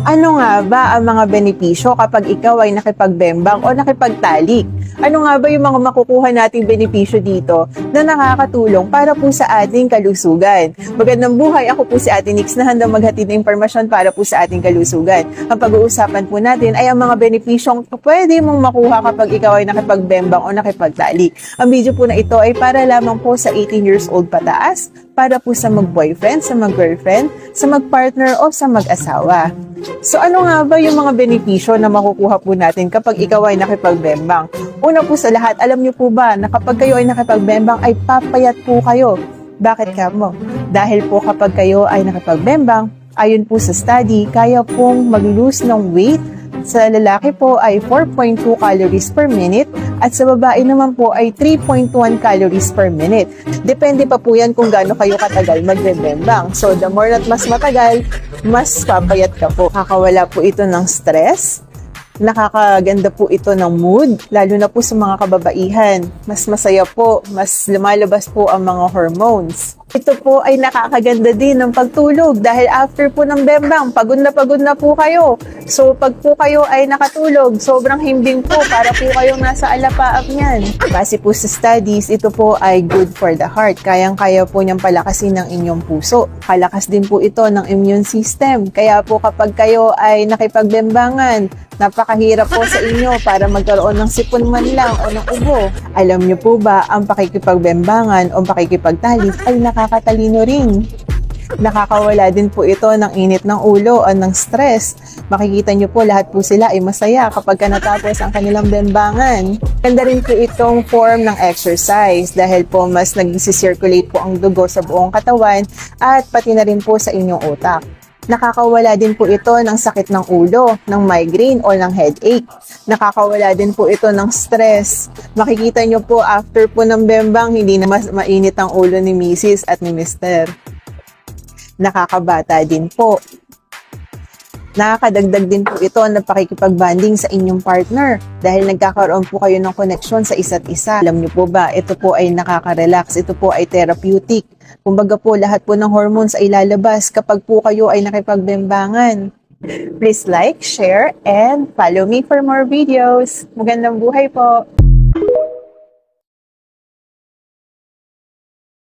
Ano nga ba ang mga benepisyo kapag ikaw ay nakipagbembang o nakipagtalik? Ano nga ba yung mga makukuha nating benepisyo dito na nakakatulong para po sa ating kalusugan? Magandang buhay, ako po si Ate Nix na handang maghatid ng impormasyon para po sa ating kalusugan. Ang pag-uusapan po natin ay ang mga benepisyong pwede mong makuha kapag ikaw ay nakipagbembang o nakipagtalik. Ang video po na ito ay para lamang po sa 18 years old pataas, para po sa mag-boyfriend, sa mag-girlfriend, sa mag-partner o sa mag-asawa. So ano nga ba yung mga benepisyo na makukuha po natin kapag ikaw ay nakipagbembang? Una po sa lahat, alam niyo po ba na kapag kayo ay nakipagbembang ay papayat po kayo? Bakit kamo? Dahil po kapag kayo ay nakipagbembang, ayon po sa study, kaya pong mag-lose ng weight. Sa lalaki po ay 4.2 calories per minute at sa babae naman po ay 3.1 calories per minute. Depende pa po yan kung gaano kayo katagal magbembang. So the more that mas matagal, mas papayat ka po. Kakawala po ito ng stress. Nakakaganda po ito ng mood, lalo na po sa mga kababaihan. Mas masaya po, mas lumalabas po ang mga hormones. Ito po ay nakakaganda din ng pagtulog dahil after po ng bembang, pagod na po kayo. So pag po kayo ay nakatulog, sobrang himbing po para po kayong nasa alapaap niyan. Base po sa studies, ito po ay good for the heart. Kayang-kaya po niyang palakasin ng inyong puso. Kalakas din po ito ng immune system. Kaya po kapag kayo ay nakipagbembangan, napakahirap po sa inyo para magkaroon ng sipon man lang o ng ubo. Alam niyo po ba, ang pakikipagbembangan o pakikipagtalik ay nakakatalino rin. Nakakawala din po ito ng init ng ulo o ng stress. Makikita niyo po lahat po sila ay masaya kapag natapos ang kanilang bembangan. Ganda rin po itong form ng exercise dahil po mas nag-circulate po ang dugo sa buong katawan at pati na rin po sa inyong utak. Nakakawala din po ito ng sakit ng ulo, ng migraine o ng headache. Nakakawala din po ito ng stress. Makikita nyo po after po ng bembang, hindi na mas mainit ang ulo ni Mrs. at ni Mr. Nakakabata din po. Nakakadagdag din po ito ng pakikipagbanding sa inyong partner dahil nagkakaroon po kayo ng koneksyon sa isa't isa. Alam niyo po ba, ito po ay nakaka-relax, ito po ay therapeutic. Kumbaga po, lahat po ng hormones ay lalabas kapag po kayo ay nakipagbembangan. Please like, share, and follow me for more videos. Magandang buhay po!